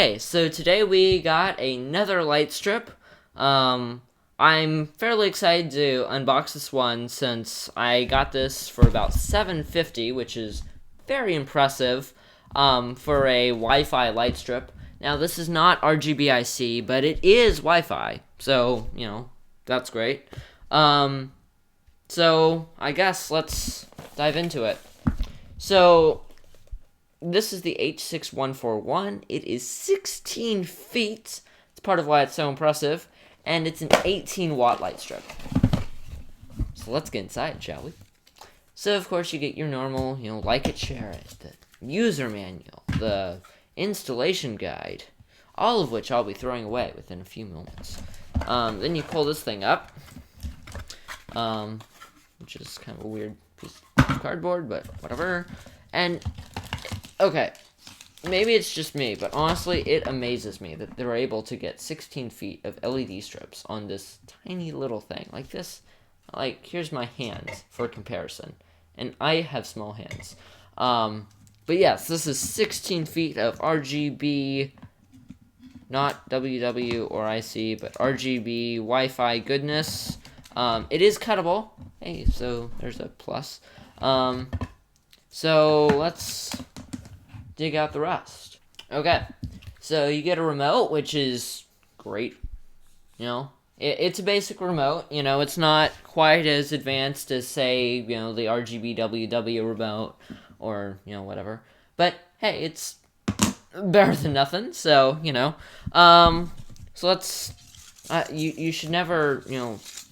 Okay, so today we got another light strip. I'm fairly excited to unbox this one since I got this for about $7.50, which is very impressive for a Wi-Fi light strip. Now, this is not RGBIC, but it is Wi-Fi, so, that's great. So I guess let's dive into it. So, this is the H6141. It is 16 feet. It's part of why it's so impressive. And it's an 18-watt light strip. So let's get inside, shall we? So, of course, you get your normal, like it, share it, the user manual, the installation guide, all of which I'll be throwing away within a few moments. Then you pull this thing up, which is kind of a weird piece of cardboard, but whatever. And okay, maybe it's just me, but honestly, it amazes me that they're able to get 16 feet of LED strips on this tiny little thing. Like this, here's my hands for comparison. And I have small hands. But yes, this is 16 feet of RGB, not WW or IC, but RGB Wi-Fi goodness. It is cuttable. Hey, so there's a plus. So let's dig out the rest. Okay, so you get a remote, which is great. It's a basic remote. It's not quite as advanced as, say, the RGB WW remote or, whatever. But, hey, it's better than nothing, so, so let's, you should never,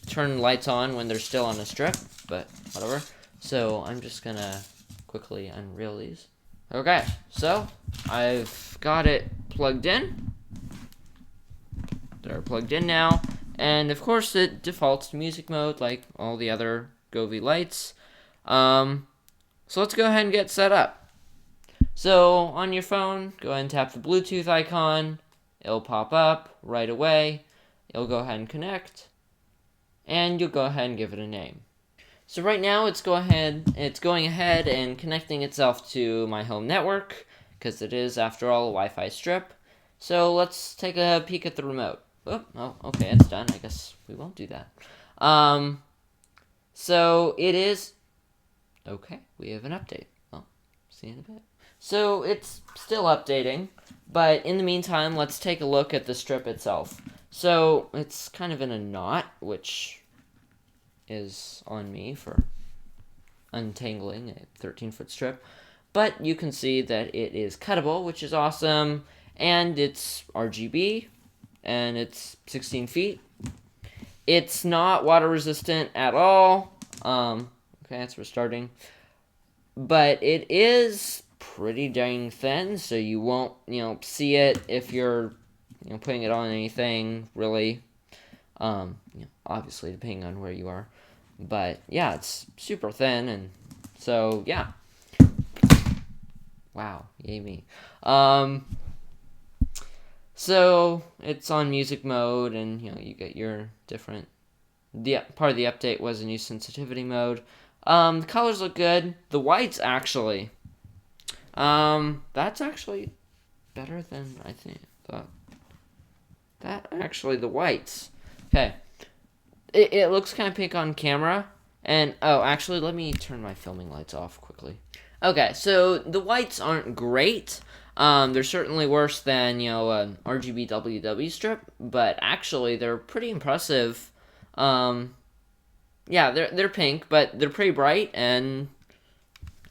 turn lights on when they're still on a strip, but whatever. So I'm just gonna quickly unreel these. Okay, so I've got it plugged in. They're plugged in now. And of course it defaults to music mode like all the other Govee lights. So let's go ahead and get set up. So on your phone, go ahead and tap the Bluetooth icon. It'll pop up right away. You'll go ahead and connect. And you'll go ahead and give it a name. So right now it's going ahead and connecting itself to my home network, because it is, after all, a Wi-Fi strip. So let's take a peek at the remote. Oh, okay, it's done. I guess we won't do that. So it is, okay, we have an update. Well, see you in a bit. So it's still updating, but in the meantime, let's take a look at the strip itself. So it's kind of in a knot, which is on me for untangling a 13-foot strip, but you can see that it is cuttable, which is awesome, and it's RGB, and it's 16 feet. It's not water resistant at all. Okay, it's restarting, but it is pretty dang thin, so you won't, see it if you're, putting it on anything, really. Obviously, depending on where you are. But, yeah, it's super thin, and so, yeah. Wow, yay me. So, it's on music mode, and, you get your different... part of the update was a new sensitivity mode. The colors look good. The whites, actually. That's actually better than I thought. The whites. Okay. It looks kind of pink on camera. And, actually, let me turn my filming lights off quickly. Okay, so the whites aren't great. They're certainly worse than, an RGB WW strip. But, actually, they're pretty impressive. Yeah, they're pink, but they're pretty bright. And,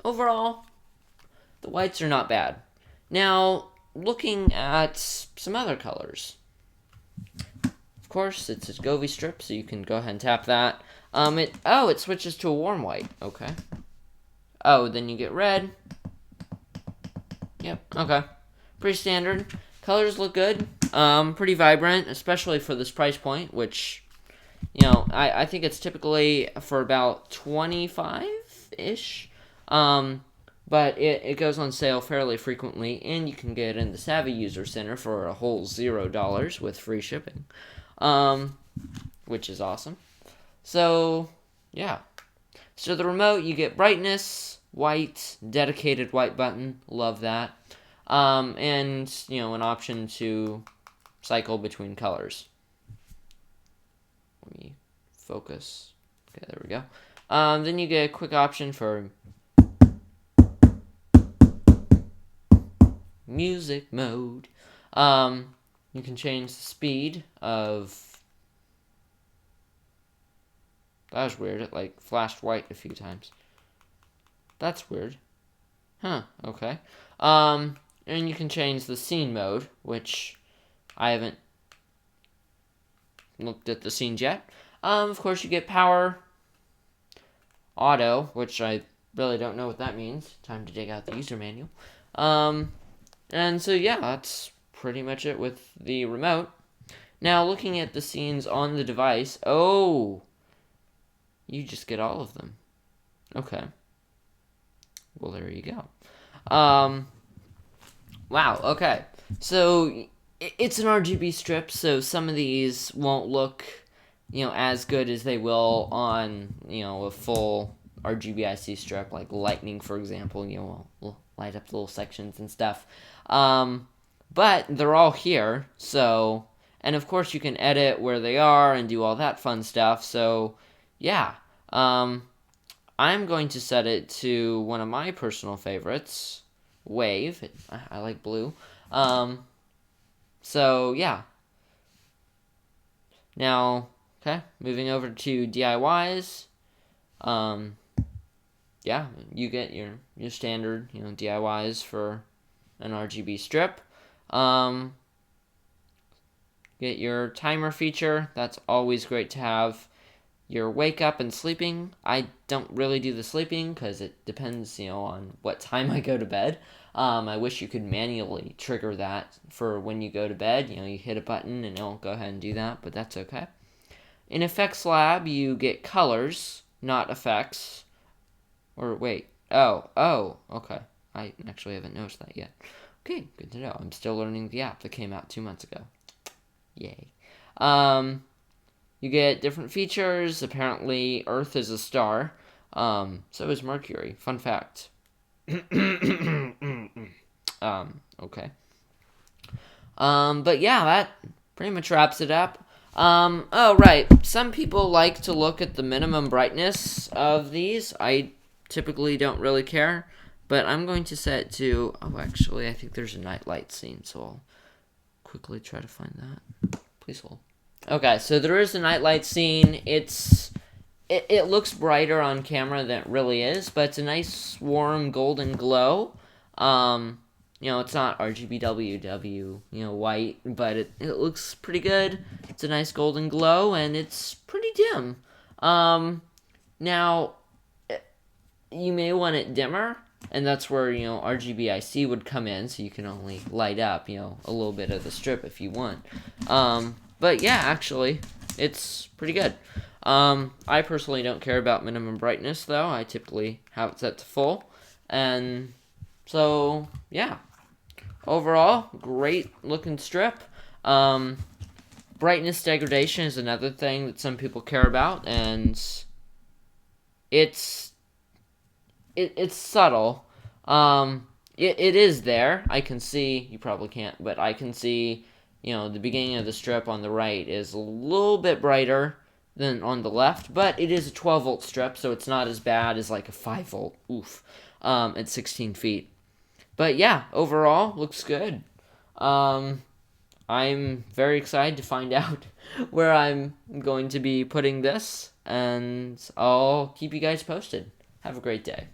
overall, the whites are not bad. Now, looking at some other colors. Of course, it's a Govee strip, so you can go ahead and tap that. It switches to a warm white. Okay. Oh, then you get red. Yep, okay. Pretty standard. Colors look good. Pretty vibrant, especially for this price point, which, I think it's typically for about $25-ish. But it goes on sale fairly frequently, and you can get it in the Savvy User Center for a whole $0 with free shipping. Which is awesome. So, yeah. So the remote, you get brightness, white, dedicated white button. Love that. and, an option to cycle between colors. Let me focus. Okay, there we go. Then you get a quick option for music mode. You can change the speed of... That was weird. It, flashed white a few times. That's weird. Huh, okay. And you can change the scene mode, which I haven't looked at the scenes yet. Of course, you get power auto, which I really don't know what that means. Time to dig out the user manual. And so, yeah, that's pretty much it with the remote. Now, looking at the scenes on the device, you just get all of them. Okay. Well, there you go. Wow, okay. So, it's an RGB strip, so some of these won't look, as good as they will on, a full RGBIC strip, like lightning, for example, will light up the little sections and stuff. But they're all here, so, and of course you can edit where they are and do all that fun stuff, so, yeah. I'm going to set it to one of my personal favorites, Wave. I like blue. So, yeah. Now, okay, moving over to DIYs. Yeah, you get your standard, DIYs for an RGB strip. Get your timer feature. That's always great to have. Your wake up and sleeping. I don't really do the sleeping because it depends, on what time I go to bed. I wish you could manually trigger that for when you go to bed. You hit a button and it'll go ahead and do that, but that's okay. In Effects Lab, you get colors, not effects. Or wait, okay. I actually haven't noticed that yet. Okay, good to know. I'm still learning the app that came out 2 months ago. Yay. You get different features. Apparently, Earth is a star. So is Mercury. Fun fact. Okay. But yeah, that pretty much wraps it up. Oh, right. Some people like to look at the minimum brightness of these. I typically don't really care, but I'm going to set it to... Oh, actually, I think there's a night light scene, so I'll quickly try to find that. Please hold. Okay, so there is a nightlight scene. It looks brighter on camera than it really is, but it's a nice warm golden glow. It's not RGBWW, white, but it looks pretty good. It's a nice golden glow, and it's pretty dim. Now, you may want it dimmer, and that's where, RGBIC would come in, so you can only light up, a little bit of the strip if you want. But yeah, actually, it's pretty good. I personally don't care about minimum brightness, though. I typically have it set to full. And so, yeah. Overall, great looking strip. Brightness degradation is another thing that some people care about, and it's subtle. It is there. I can see, you probably can't, but I can see, the beginning of the strip on the right is a little bit brighter than on the left, but it is a 12-volt strip, so it's not as bad as like a 5-volt, at 16 feet. But yeah, overall, looks good. I'm very excited to find out where I'm going to be putting this, and I'll keep you guys posted. Have a great day.